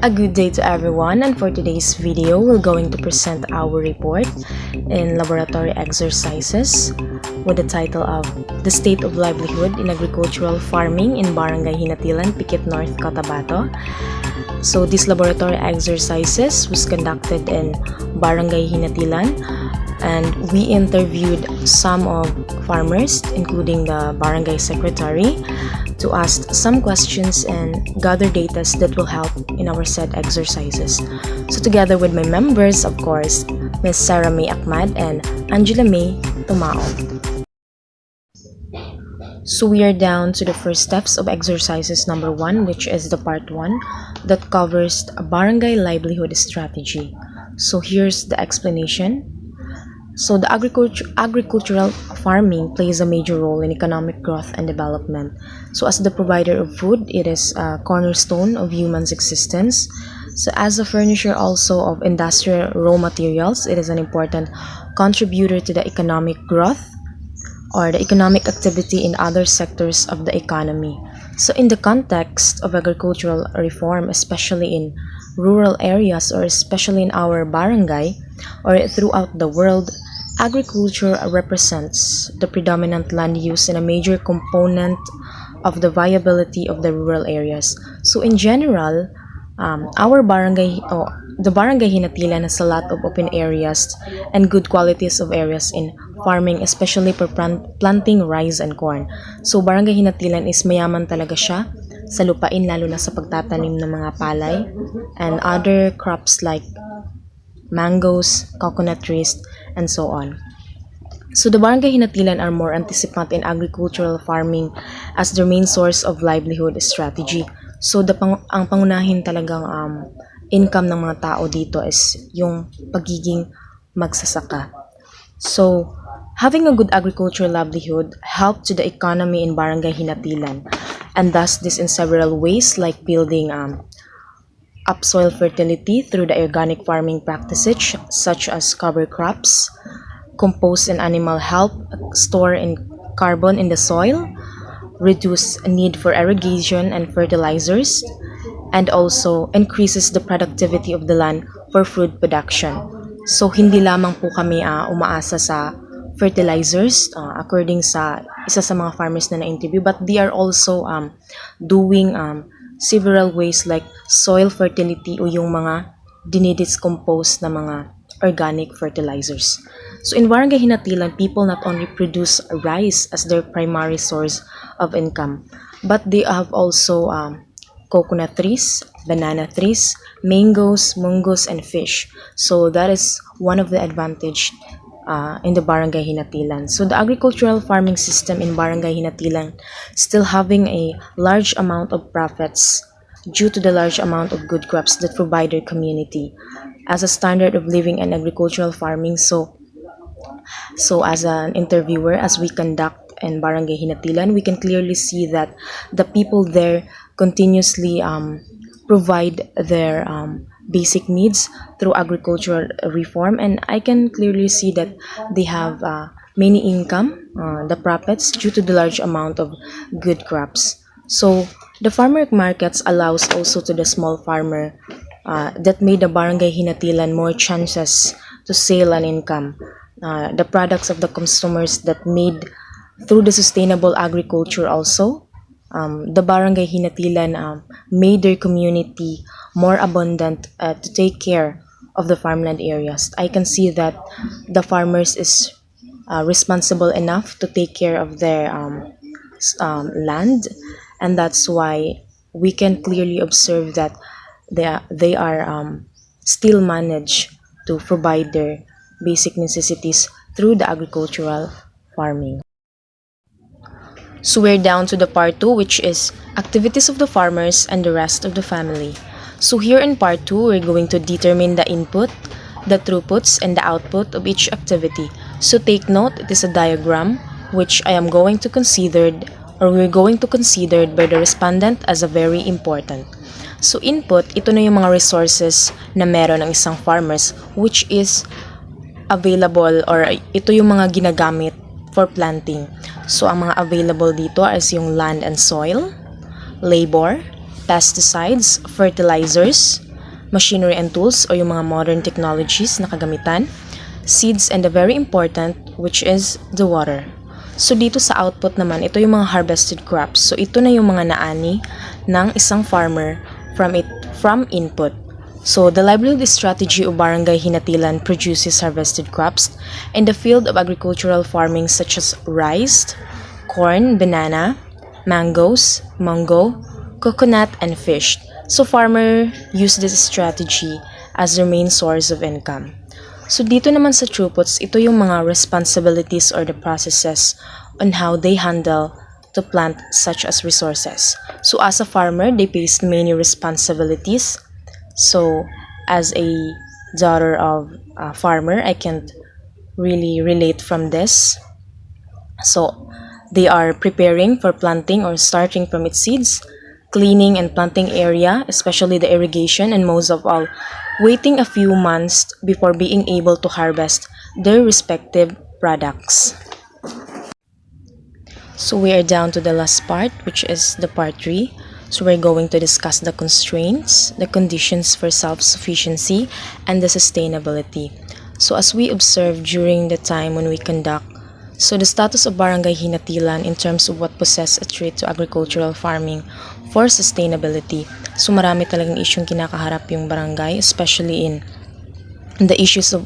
A good day to everyone, and for today's video, we're going to present our report in laboratory exercises with the title of The State of Livelihood in Agricultural Farming in Barangay Hinatilan, Pikit North, Cotabato. So these laboratory exercises was conducted in Barangay Hinatilan, and we interviewed some of farmers, including the barangay secretary, to ask some questions and gather data that will help in our said exercises. So together with my members, of course, Ms. Sarah May Ahmad and Angela May Tumao. So we are down to the first steps of exercises number 1, which is the part 1 that covers a barangay livelihood strategy. So here's the explanation. So the agricultural farming plays a major role in economic growth and development. So as the provider of food, it is a cornerstone of humans' existence. So as a furnisher also of industrial raw materials, it is an important contributor to the economic growth or the economic activity in other sectors of the economy. So in the context of agricultural reform, especially in rural areas or especially in our barangay or throughout the world, agriculture represents the predominant land use and a major component of the viability of the rural areas. So in general, our barangay, the barangay Hinatilan has a lot of open areas and good qualities of areas in farming, especially for planting rice and corn. So barangay Hinatilan is mayaman talaga siya sa lupain, lalo na sa pagtatanim ng mga palay and other crops like mangoes, coconut trees, and so on. So the barangay Hinatilan are more anticipant in agricultural farming as their main source of livelihood strategy. So ang pangunahin talagang income ng mga tao dito is yung pagiging magsasaka. So having a good agricultural livelihood helped to the economy in barangay Hinatilan, and thus this in several ways, like building up soil fertility through the organic farming practices such as cover crops, compost and animal help, store in carbon in the soil, reduce need for irrigation and fertilizers, and also increases the productivity of the land for food production. So hindi lamang po kami umaasa sa fertilizers according sa isa sa mga farmers na na-interview, but they are also doing several ways like soil fertility o yung mga dinidiscompose na mga organic fertilizers. So in Barangay Hinatilan, people not only produce rice as their primary source of income, but they have also coconut trees, banana trees, mangoes, mungus, and fish. So that is one of the advantage in the Barangay Hinatilan. So the agricultural farming system in Barangay Hinatilan still having a large amount of profits due to the large amount of good crops that provide their community as a standard of living and agricultural farming. So as an interviewer, as we conduct in Barangay Hinatilan, we can clearly see that the people there continuously provide their basic needs through agricultural reform, and I can clearly see that they have many income, the profits due to the large amount of good crops. So the farmer markets allows also to the small farmer that made the Barangay Hinatilan more chances to sell an income. The products of the consumers that made through the sustainable agriculture also. The Barangay Hinatilan made their community more abundant to take care of the farmland areas. I can see that the farmers is responsible enough to take care of their land, and that's why we can clearly observe that they are still manage to provide their basic necessities through the agricultural farming. So we're down to the part 2, which is activities of the farmers and the rest of the family. So here in part 2, we're going to determine the input, the throughputs, and the output of each activity. So take note, it is a diagram which I am going to consider, or we're going to consider by the respondent as a very important. So input, ito na yung mga resources na meron ng isang farmers which is available, or ito yung mga ginagamit for planting. So ang mga available dito is yung land and soil, labor, pesticides, fertilizers, machinery and tools o yung mga modern technologies na kagamitan, seeds, and the very important, which is the water. So dito sa output naman, ito yung mga harvested crops. So ito na yung mga naani ng isang farmer from input. So the livelihood strategy of Barangay Hinatilan produces harvested crops in the field of agricultural farming such as rice, corn, banana, mangoes, mango, coconut, and fish. So farmer use this strategy as their main source of income. So dito naman sa throughputs, ito yung mga responsibilities or the processes on how they handle to plant such as resources. So as a farmer, they face many responsibilities. So as a daughter of a farmer, I can't really relate from this. So they are preparing for planting or starting from its seeds, cleaning and planting area, especially the irrigation, and most of all, waiting a few months before being able to harvest their respective products. So we are down to the last part, which is the part 3. So we're going to discuss the constraints, the conditions for self-sufficiency, and the sustainability. So as we observe during the time when we conduct, so the status of Barangay Hinatilan in terms of what possess a trait to agricultural farming for sustainability. So marami talagang isyong kinakaharap yung barangay, especially in the issues of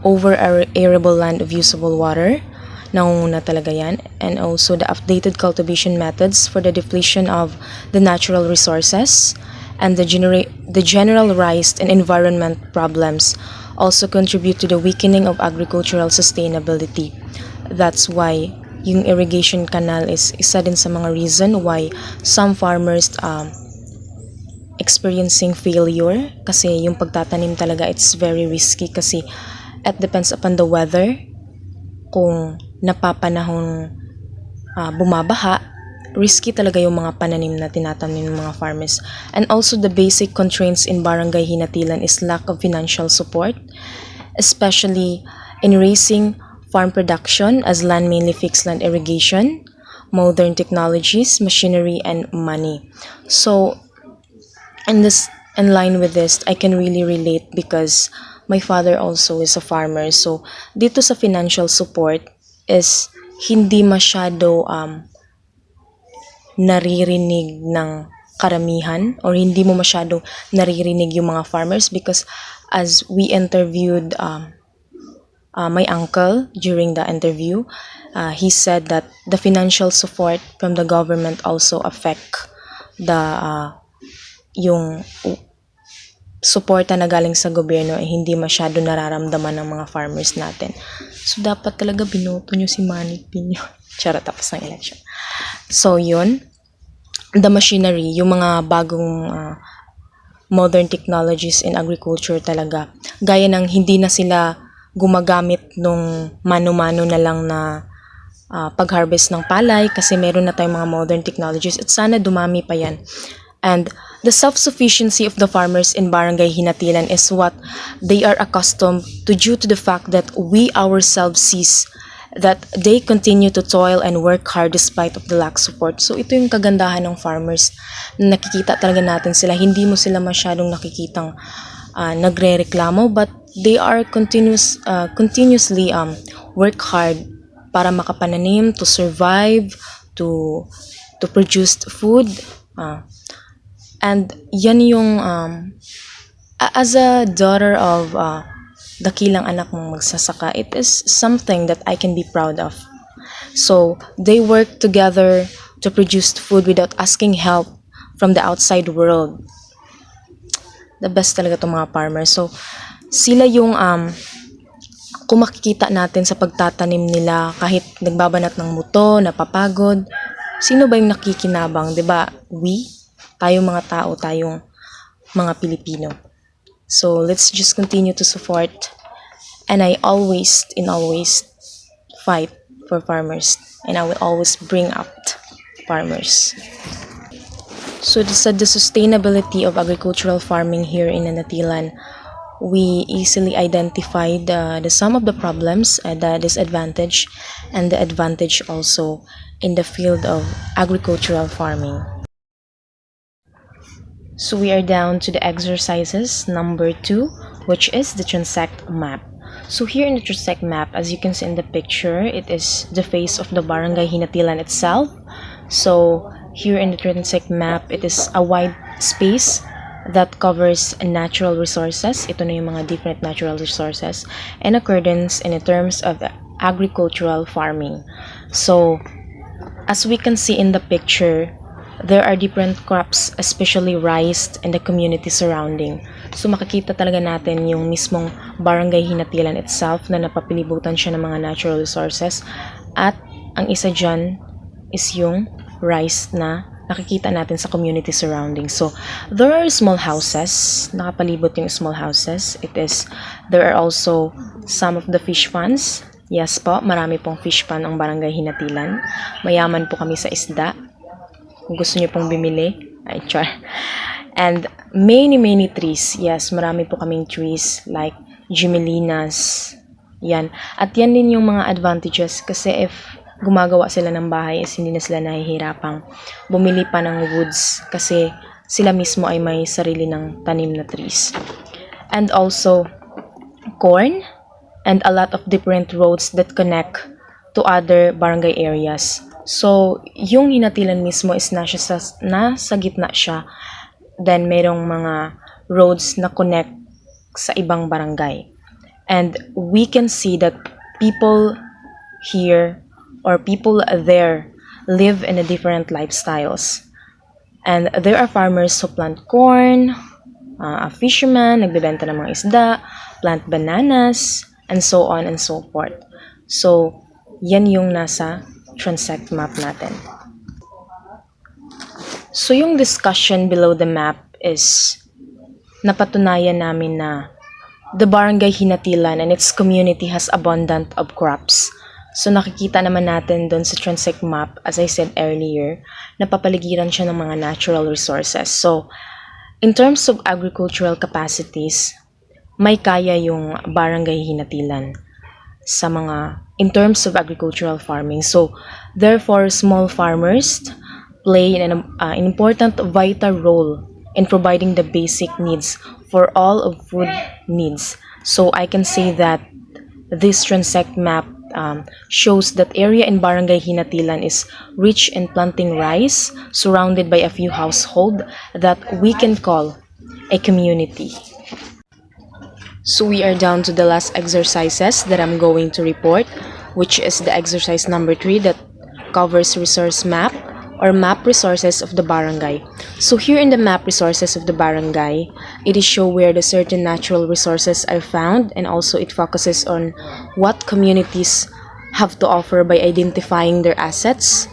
over-arable land of usable water. Nangunguna talaga yan. And also the updated cultivation methods for the depletion of the natural resources and the general rise in environment problems also contribute to the weakening of agricultural sustainability. That's why yung irrigation canal is isa din sa mga reason why some farmers experiencing failure, kasi yung pagtatanim talaga it's very risky kasi it depends upon the weather. Kung napapanahon bumabaha, risky talaga yung mga pananim na tinatanim ng mga farmers. And also the basic constraints in Barangay Hinatilan is lack of financial support, especially in raising farm production as land mainly fixed land irrigation, modern technologies, machinery, and money. So in line with this, I can really relate because my father also is a farmer. So dito sa financial support is hindi masyado naririnig ng karamihan or hindi mo masyado naririnig yung mga farmers because as we interviewed my uncle during the interview, he said that the financial support from the government also affect the yung suporta na galing sa gobyerno ay hindi masyado nararamdaman ng mga farmers natin. So dapat talaga binoto nyo si Manny Pinyo. Charot, tapos ng election. So yun, the machinery, yung mga bagong modern technologies in agriculture talaga, gaya ng hindi na sila gumagamit nung mano-mano na lang na pag-harvest ng palay kasi meron na tayong mga modern technologies at sana dumami pa yan. And the self-sufficiency of the farmers in Barangay Hinatilan is what they are accustomed to due to the fact that we ourselves sees that they continue to toil and work hard despite of the lack of support. So ito yung kagandahan ng farmers na nakikita talaga natin sila. Hindi mo sila masyadong nakikitang nagre-reklamo but they are continuously work hard para makapananim, to survive, to produce food. And yan yung as a daughter of dakilang anak mong magsasaka, it is something that I can be proud of. So they work together to produce food without asking help from the outside world. The best talaga itong mga farmers. So sila yung kung makikita natin sa pagtatanim nila, kahit nagbabanat ng muto, napapagod, sino ba yung nakikinabang, 'di ba? Tayong mga tao, tayong mga Pilipino. So let's just continue to support, and I always fight for farmers, and I will always bring up farmers. So the sustainability of agricultural farming here in Hinatilan, we easily identified some of the problems, the disadvantage, and the advantage also in the field of agricultural farming. So we are down to the exercises number 2, which is the transect map. So here in the transect map, as you can see in the picture, it is the face of the Barangay Hinatilan itself. So here in the transect map, it is a wide space that covers natural resources. Ito na yung mga different natural resources in accordance and in terms of agricultural farming. So as we can see in the picture, there are different crops, especially rice in the community surrounding. So makikita talaga natin yung mismong Barangay Hinatilan itself na napapilibutan siya ng mga natural resources. At ang isa dyan is yung rice na nakikita natin sa community surrounding. So there are small houses, nakapalibot yung small houses. There are also some of the fish ponds. Yes po, marami pong fish pond ang Barangay Hinatilan. Mayaman po kami sa isda. Kung gusto niyo pong bimili, ay char. And many trees. Yes, marami po kaming trees like Gimelinas. Yan. At yan din yung mga advantages kasi if gumagawa sila ng bahay is hindi na sila nahihirapang bumili pa ng woods kasi sila mismo ay may sarili ng tanim na trees. And also corn and a lot of different roads that connect to other barangay areas. So, yung Hinatilan mismo is nasa gitna siya. Then, merong mga roads na connect sa ibang barangay. And we can see that people here or people there live in a different lifestyles. And there are farmers who plant corn, a fisherman, nagbebenta ng mga isda, plant bananas, and so on and so forth. So, yan yung nasa transect map natin. So, yung discussion below the map is napatunayan namin na the Barangay Hinatilan and its community has abundant of crops. So, nakikita naman natin doon sa transect map, as I said earlier, napapaligiran siya ng mga natural resources. So, in terms of agricultural capacities, may kaya yung Barangay Hinatilan sa in terms of agricultural farming. So, therefore, small farmers play an important vital role in providing the basic needs for all of food needs. So, I can say that this transect map shows that area in Barangay Hinatilan is rich in planting rice, surrounded by a few households that we can call a community. So we are down to the last exercises that I'm going to report, which is the exercise number 3 that covers resource map or map resources of the barangay. So here in the map resources of the barangay, it is show where the certain natural resources are found, and also it focuses on what communities have to offer by identifying their assets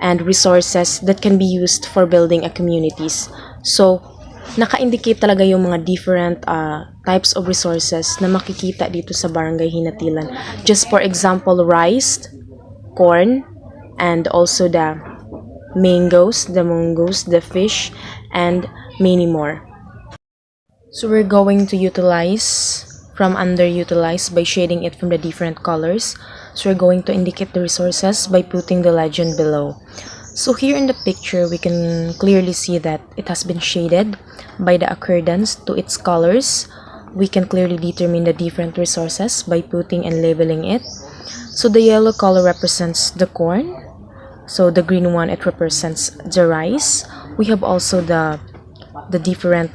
and resources that can be used for building a communities. So naka-indicate talaga yung mga different types of resources na makikita dito sa Barangay Hinatilan. Just for example, rice, corn, and also the mangoes, the mungos, the fish, and many more. So we're going to utilize from underutilized by shading it from the different colors. So we're going to indicate the resources by putting the legend below. So here in the picture, we can clearly see that it has been shaded by the accordance to its colors. We can clearly determine the different resources by putting and labeling it. So the yellow color represents the corn. So the green one, it represents the rice. We have also the different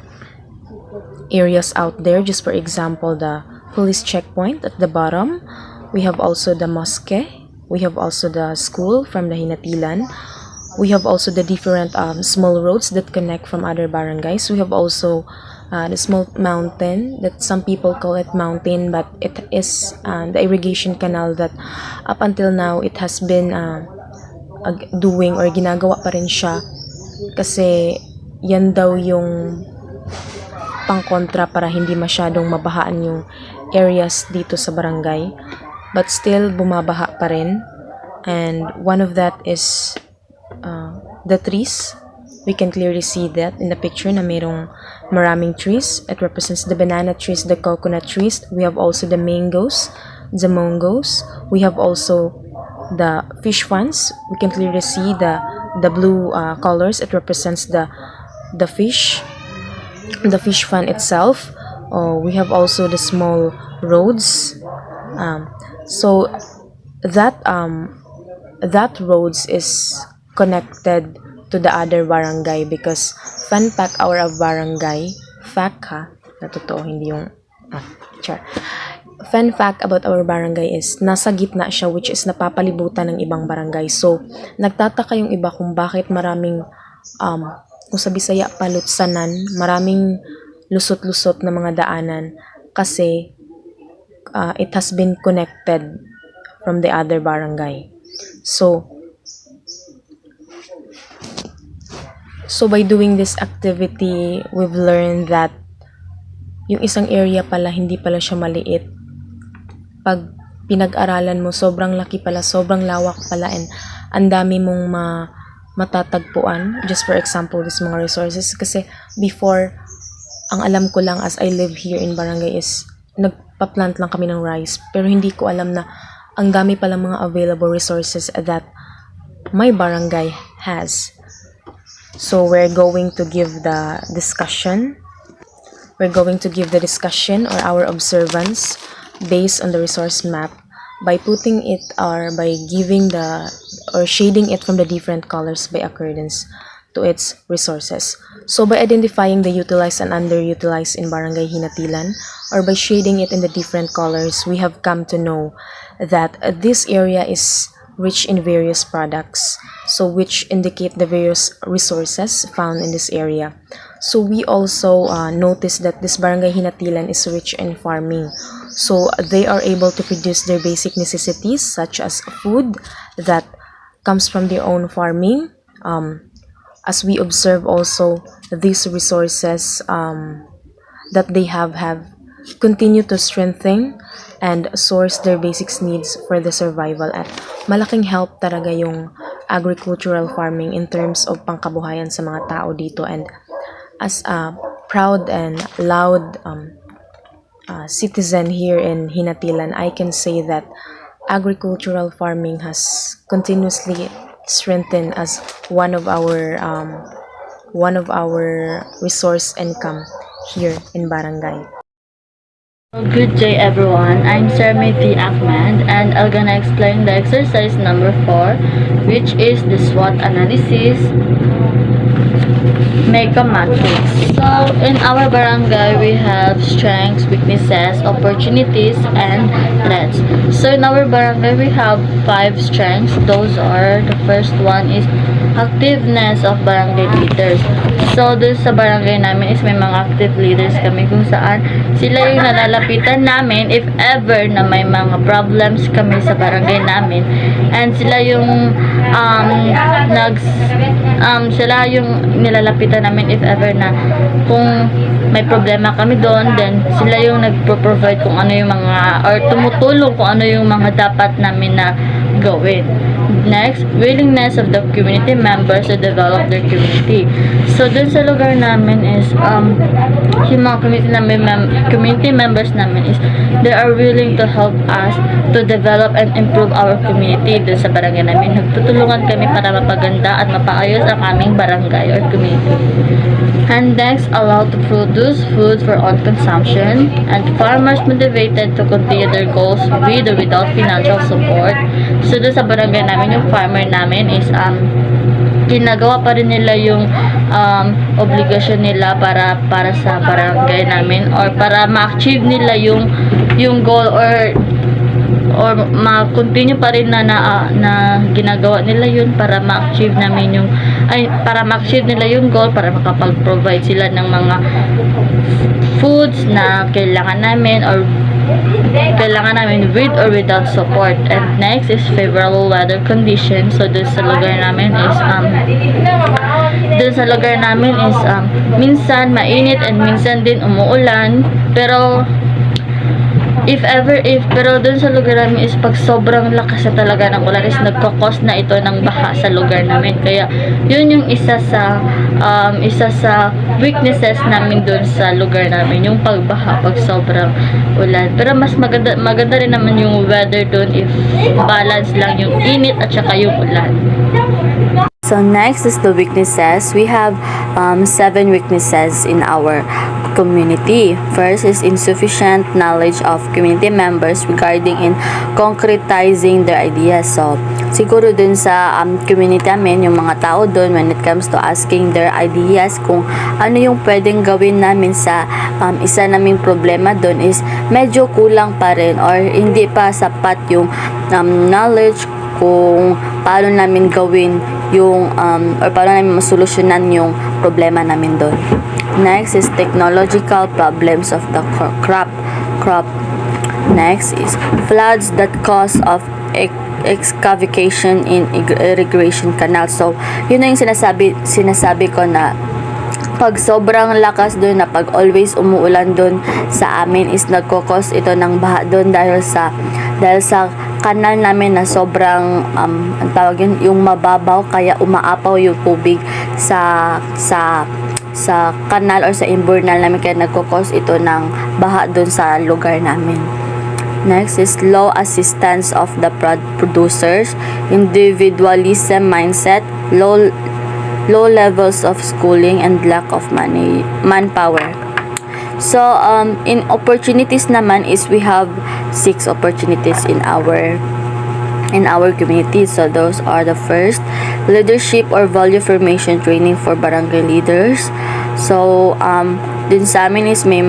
areas out there. Just for example, the police checkpoint at the bottom. We have also the mosque. We have also the school from the Hinatilan. We have also the different small roads that connect from other barangays. We have also the small mountain that some people call it mountain, but it is the irrigation canal that up until now it has been doing or ginagawa pa rin siya kasi yan daw yung pangkontra para hindi masyadong mabahaan yung areas dito sa barangay, but still bumabaha pa rin. And one of that is the trees. We can clearly see that in the picture na mayroong maraming trees. It represents the banana trees, the coconut trees. We have also the mangoes, the mongos. We have also the fish ones. We can clearly see the blue colors. It represents the fish. the fish fund itself. We have also the small roads. So that roads is connected to the other barangay because fun fact our barangay fact ha na totoo hindi yung char. Fun fact about our barangay is nasa gitna siya, which is napapalibutan ng ibang barangay. So nagtataka yung iba kung bakit maraming kung sa Bisaya palutsanan, maraming lusot-lusot na mga daanan kasi it has been connected from the other barangay. So by doing this activity, we've learned that yung isang area pala, hindi pala siya maliit. Pag pinag-aralan mo, sobrang laki pala, sobrang lawak pala, and ang dami mong matatagpuan. Just for example, this mga resources. Kasi before, ang alam ko lang as I live here in barangay is nagpa-plant lang kami ng rice. Pero hindi ko alam na ang dami pala mga available resources that my barangay has. So we're going to give the discussion. We're going to give the discussion or our observance based on the resource map by putting it or by giving the or shading it from the different colors by accordance to its resources. So by identifying the utilized and underutilized in Barangay Hinatilan or by shading it in the different colors, we have come to know that this area is rich in various products, so which indicate the various resources found in this area. So we also notice that this Barangay Hinatilan is rich in farming. So they are able to produce their basic necessities such as food that comes from their own farming. As we observe also, these resources that they have continue to strengthen and source their basic needs for the survival. At malaking help talaga yung agricultural farming in terms of pangkabuhayan sa mga tao dito. And as a proud and loud citizen here in Hinatilan, I can say that agricultural farming has continuously strengthened as one of our resource income here in barangay. Good day everyone, I'm Sarmiti Ahmed and I'm gonna explain the exercise number 4, which is the SWOT analysis. Make a matrix. So in our barangay we have strengths, weaknesses, opportunities, and threats. So in our barangay we have 5 strengths. Those are, the first one is activeness of barangay leaders. So dun sa barangay namin is may mga active leaders kami kung saan sila yung nalalapitan namin if ever na may mga problems kami sa barangay namin, and sila yung sila yung nilalapitan namin if ever na kung may problema kami doon, then sila yung nagpo-provide kung ano yung mga or tumutulong kung ano yung mga dapat namin na gawin. Next, willingness of the community members to develop their community. So dun sa lugar namin is yung mga community members namin is they are willing to help us to develop and improve our community. Dun sa barangay namin, nagtutulungan kami para mapaganda at mapaayos ang aming barangay or community. And next, allow to produce food for own consumption, and farmers motivated to continue their goals with or without financial support. So doon sa barangay namin, yung farmer namin is ginagawa pa rin nila yung obligasyon nila para sa barangay namin, or para ma-achieve nila yung goal or ma-continue pa rin na ginagawa nila yun para ma-achieve namin para ma-achieve nila yung goal, para makapag-provide sila ng mga foods na kailangan namin with or without support. And next is favorable weather conditions. So dun sa lugar namin is minsan mainit and minsan din umuulan, pero pero dun sa lugar namin is pag sobrang lakas na talaga ng ulan is nagkakos na ito ng baha sa lugar namin. Kaya yun yung isa sa weaknesses namin dun sa lugar namin, yung pagbaha pag sobrang ulan. Pero mas maganda rin naman yung weather dun if balance lang yung init at saka yung ulan. So next is the weaknesses. We have 7 weaknesses in our community. First is insufficient knowledge of community members regarding in concretizing their ideas. So siguro dun sa community namin, yung mga tao dun, when it comes to asking their ideas, kung ano yung pwedeng gawin namin sa isa naming problema dun, is medyo kulang pa rin or hindi pa sapat yung knowledge kung paano namin gawin yung or paano namin masolusyonan yung problema namin doon. Next is technological problems of the crop. Next is floods that cause of excavation in irrigation canals. So yun na yung sinasabi ko na pag sobrang lakas doon, na pag always umuulan doon sa amin, is nagkokos ito ng baha doon dahil sa kanal namin na sobrang ang tawag yun, yung mababaw, kaya umaapaw yung tubig sa kanal or sa imburnal namin, kaya nagkokos ito ng baha doon sa lugar namin. Next is low assistance of the producers, individualism mindset, low levels of schooling, and lack of manpower. So in opportunities naman is we have 6 opportunities in our community. So those are the first, leadership or value formation training for barangay leaders. So dun sa amin is may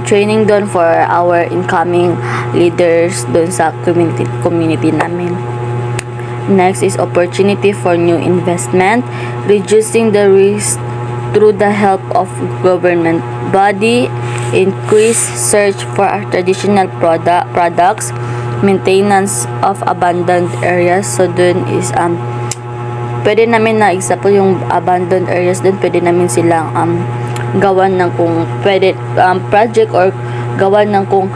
training doon for our incoming leaders doon sa community namin. Next is opportunity for new investment, reducing the risk through the help of government body, increase search for traditional products, maintenance of abandoned areas. So dun is pwede namin na example yung abandoned areas, dun pwede namin silang gawan ng kung pwede project or gawan ng kung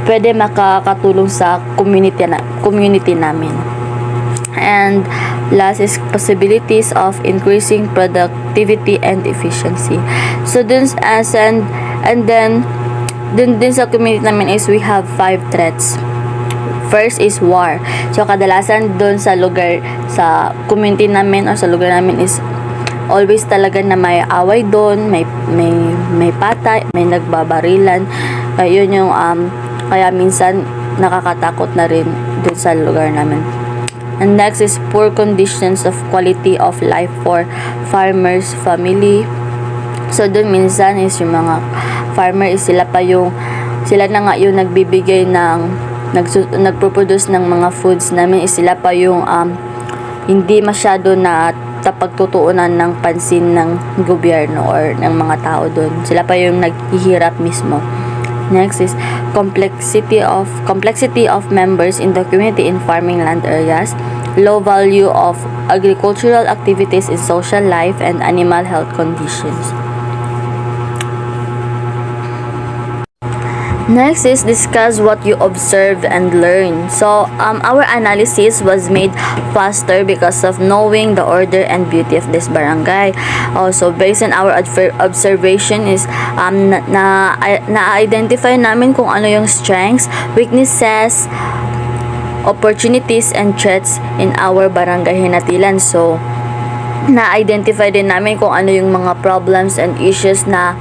pwede makakatulong sa community namin. And last is possibilities of increasing productivity and efficiency. So dun and then dun sa community namin is we have 5 threats. First is war. So kadalasan dun sa community namin or sa lugar namin is always talaga na may away doon, may patay, may nagbabarilan. Kaya yun yung kaya minsan nakakatakot na rin dun sa lugar namin. And next is poor conditions of quality of life for farmers family. So dun minsan is yung mga farmer is sila na nga yung nagbibigay ng nagpo-produce ng mga foods namin, is sila pa yung hindi masyado na pagtutuunan ng pansin ng gobyerno or ng mga tao doon. Sila pa yung naghihirap mismo. Next is complexity of members in the community in farming land areas, low value of agricultural activities in social life, and animal health conditions. Next is discuss what you observe and learn. So our analysis was made faster because of knowing the order and beauty of this barangay. Also based on our observation is na-identify namin kung ano yung strengths, weaknesses, opportunities, and threats in our barangay Hinatilan. So na-identify din namin kung ano yung mga problems and issues na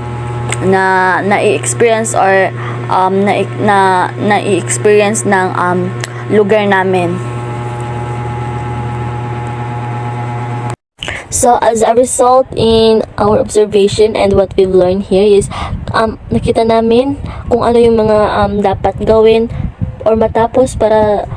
i-experience or na-i-experience ng lugar namin. So as a result in our observation and what we've learned here is nakita namin kung ano yung mga dapat gawin or matapos para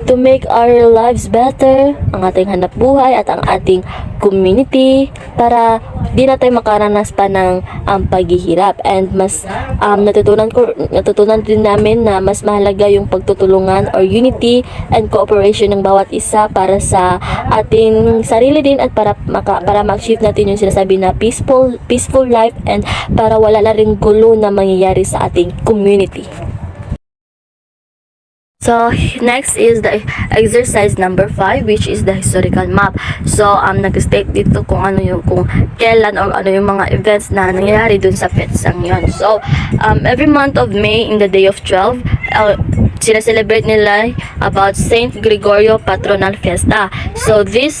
to make our lives better, ang ating hanap buhay at ang ating community, para di na tayo makaranas pa ng paghihirap. And mas natutunan din namin na mas mahalaga yung pagtutulungan or unity and cooperation ng bawat isa para sa ating sarili din at para ma-achieve natin yung sinasabi na peaceful life and para wala na rin gulo na mangyayari sa ating community. So, next is the exercise number 5, which is the historical map. So, nag-state dito kung kailan or ano yung mga events na nangyayari dun sa petsang yon. So, every month of May in the day of 12, celebrate nila about Saint Gregorio Patronal Fiesta. So, this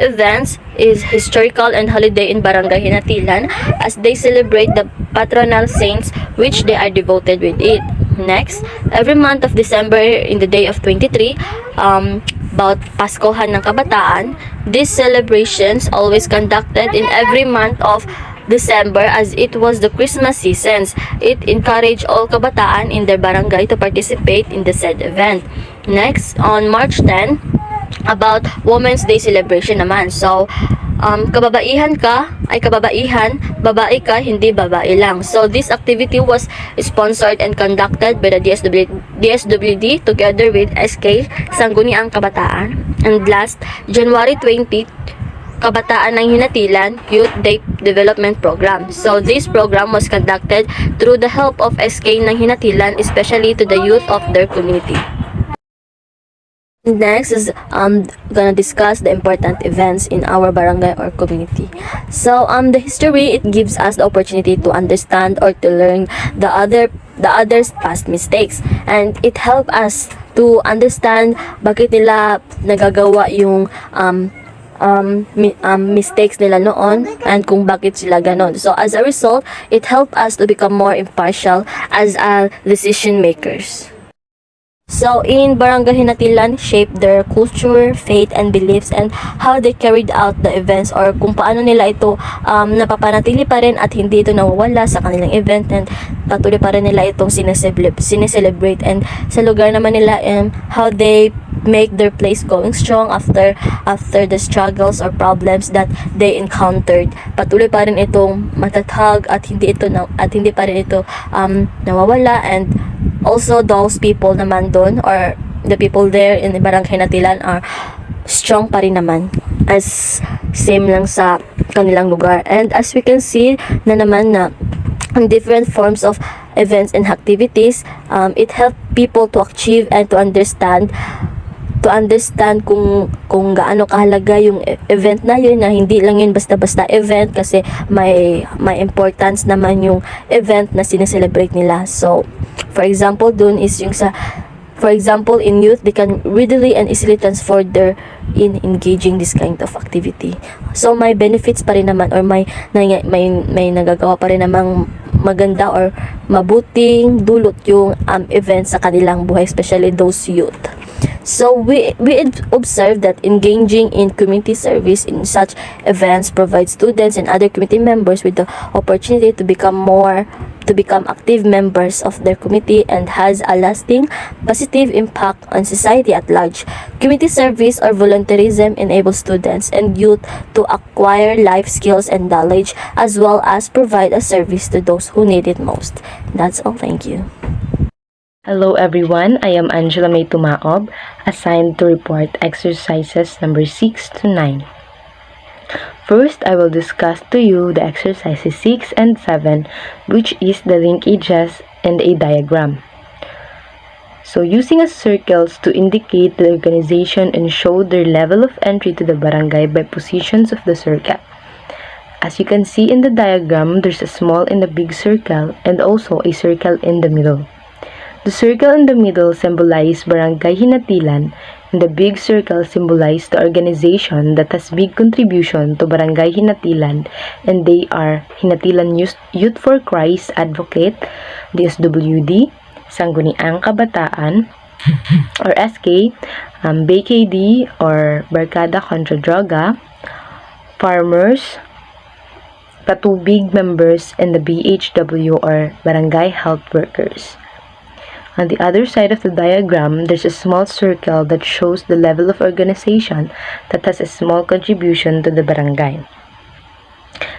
events is historical and holiday in Barangay Hinatilan as they celebrate the patronal saints which they are devoted with it. Next, every month of December in the day of 23, about Paskohan ng Kabataan, these celebrations always conducted in every month of December as it was the Christmas seasons. It encouraged all kabataan in their barangay to participate in the said event. Next, on March 10, about Women's Day celebration naman. So, kababaihan ka ay kababaihan, babae ka, hindi babae lang. So, this activity was sponsored and conducted by the DSWD together with SK Sangguniang Kabataan. And last, January 20, Kabataan ng Hinatilan Youth Day Development Program. So, this program was conducted through the help of SK ng Hinatilan, especially to the youth of their community. Next is gonna discuss the important events in our barangay or community. So the history, it gives us the opportunity to understand or to learn the others past mistakes, and it help us to understand bakit nila nagagawa yung mistakes nila noon and kung bakit sila ganon. So as a result, it help us to become more impartial as decision makers. So, in Barangay Hinatilan, shape their culture, faith, and beliefs, and how they carried out the events, or kung paano nila ito napapanatili pa rin at hindi ito nawawala sa kanilang event, and patuloy pa rin nila itong sineselebrate. And sa lugar naman nila, how they make their place going strong after the struggles or problems that they encountered. Patuloy pa rin itong matatag at hindi pa rin ito nawawala. And also, those people naman doon, or the people there in the Barangay Hinatilan, are strong pa rin naman as same lang sa kanilang lugar. And as we can see na naman na different forms of events and activities, it helps people to achieve and to understand kung gaano kahalaga yung event na yun, na hindi lang yun basta-basta event, kasi may importance naman yung event na sineselebrate nila. So, for example, dun is yung in youth, they can readily and easily transfer in engaging this kind of activity. So, may benefits pa rin naman, or may nagagawa pa rin namang maganda or mabuting dulot yung event sa kanilang buhay, especially those youth. So we observe that engaging in community service in such events provides students and other community members with the opportunity to become active members of their community, and has a lasting positive impact on society at large. Community service or volunteerism enables students and youth to acquire life skills and knowledge, as well as provide a service to those who need it most. That's all. Thank you. Hello everyone, I am Angela May Tumaob, assigned to report exercises number 6 to 9. First, I will discuss to you the exercises 6 and 7, which is the linkages and a diagram. So, using a circles to indicate the organization and show their level of entry to the barangay by positions of the circle. As you can see in the diagram, there's a small and a big circle, and also a circle in the middle. The circle in the middle symbolizes Barangay Hinatilan, and the big circle symbolizes the organization that has big contribution to Barangay Hinatilan, and they are Hinatilan Youth for Christ Advocate, DSWD, Sangguniang Kabataan, or SK, BKD, or Barkada Kontra Droga, Farmers, Patubig members, and the BHW, or Barangay Health Workers. On the other side of the diagram, there's a small circle that shows the level of organization that has a small contribution to the barangay.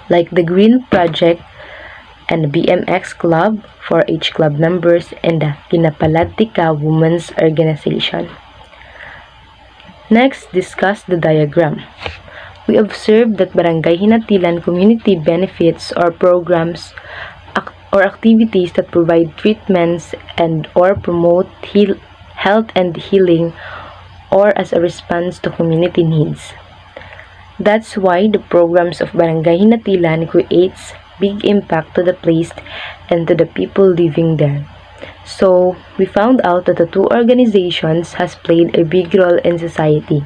like the Green Project and the BMX Club, 4-H Club members, and the Kinapalatika Women's Organization. Next, discuss the diagram. We observed that Barangay Hinatilan community benefits or programs or activities that provide treatments and or promote health and healing or as a response to community needs. That's why the programs of Barangay Hinatilan creates big impact to the place and to the people living there. So, we found out that the two organizations has played a big role in society.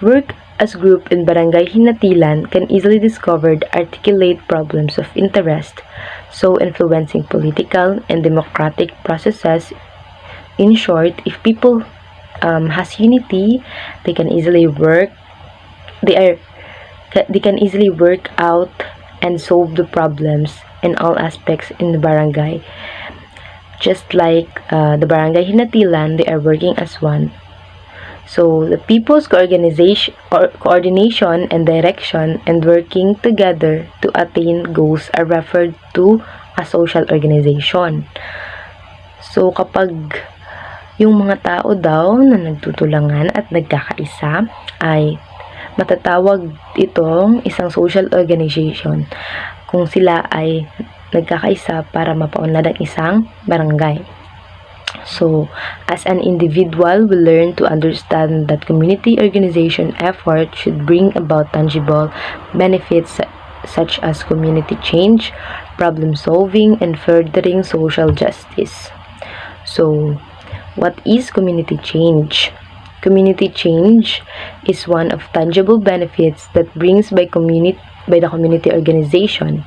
Work as group in Barangay Hinatilan can easily discover and articulate problems of interest, so influencing political and democratic processes. In short, if people has unity, they can easily work. They can easily work out and solve the problems in all aspects in the barangay. Just like the Barangay Hinatilan, they are working as one. So the people's coordination and direction and working together to attain goals are referred to a social organization. So kapag yung mga tao daw na nagtutulangan at nagkakaisa ay matatawag itong isang social organization kung sila ay nagkakaisa para mapaunlad ang isang barangay. So, as an individual, we learn to understand that community organization effort should bring about tangible benefits such as community change, problem solving, and furthering social justice. So, what is community change? Community change is one of tangible benefits that brings by the community organization.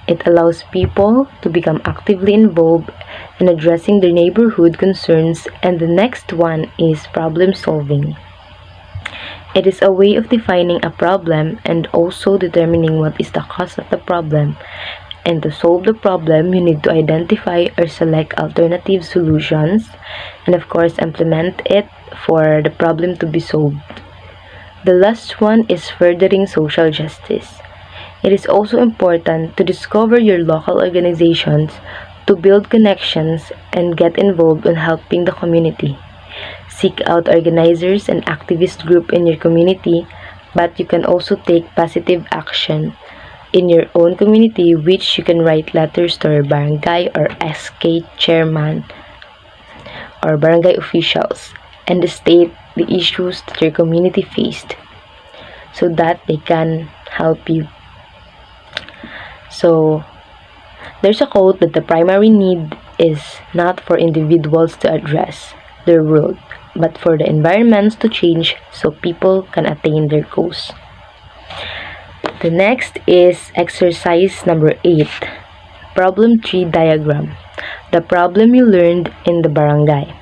It allows people to become actively involved in addressing their neighborhood concerns, and the next one is problem solving. It is a way of defining a problem and also determining what is the cause of the problem. And to solve the problem, you need to identify or select alternative solutions and of course implement it for the problem to be solved. The last one is furthering social justice. It is also important to discover your local organizations, to build connections and get involved in helping the community. Seek out organizers and activist group in your community, but you can also take positive action in your own community, which you can write letters to your barangay or SK chairman or barangay officials and state the issues that your community faced so that they can help you. So, there's a quote that the primary need is not for individuals to address their world, but for the environments to change so people can attain their goals. The next is exercise number 8, problem tree diagram, the problem you learned in the barangay.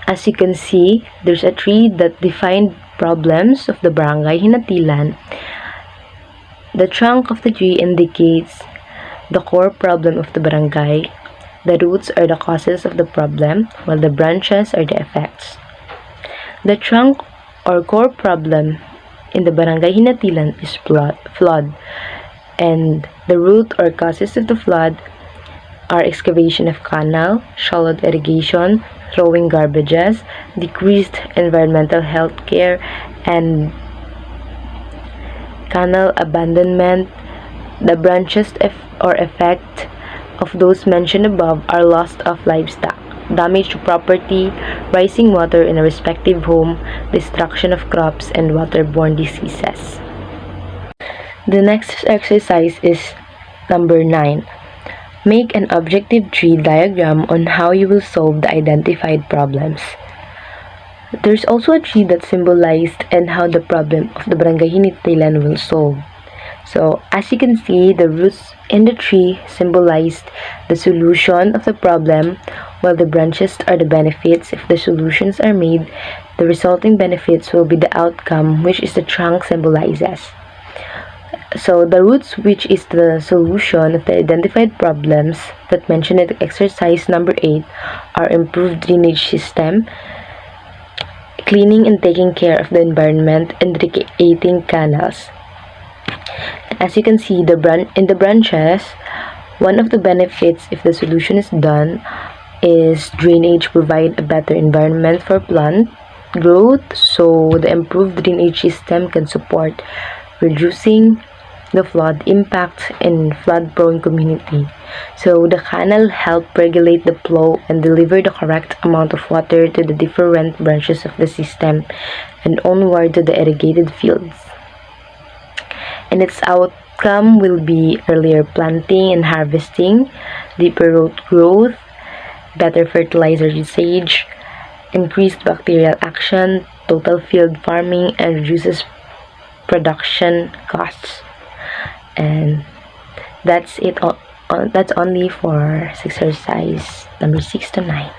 As you can see, there's a tree that defined problems of the Barangay Hinatilan. The trunk of the tree indicates the core problem of the barangay. The roots are the causes of the problem, while the branches are the effects. The trunk or core problem in the Barangay Hinatilan is flood, and the root or causes of the flood are excavation of canal, shallow irrigation, throwing garbages, decreased environmental health care, and canal abandonment. The branches or effect of those mentioned above are loss of livestock, damage to property, rising water in a respective home, destruction of crops, and waterborne diseases. The next exercise is number 9. Make an objective tree diagram on how you will solve the identified problems. There's also a tree that symbolized and how the problem of the Barangay Hinatilan will solve. So, as you can see, the roots in the tree symbolized the solution of the problem, while the branches are the benefits. If the solutions are made, the resulting benefits will be the outcome, which is the trunk symbolizes. So, the roots, which is the solution of the identified problems that mentioned in exercise number 8, are improved drainage system, cleaning and taking care of the environment, and recreating canals. As you can see, in the branches, one of the benefits if the solution is done is drainage provide a better environment for plant growth, so the improved drainage system can support reducing the flood impact in flood-prone community. So the canal help regulate the flow and deliver the correct amount of water to the different branches of the system and onward to the irrigated fields. And its outcome will be earlier planting and harvesting, deeper root growth, better fertilizer usage, increased bacterial action, total field farming, and reduces production costs. And that's it. That's only for exercise number 6 to 9.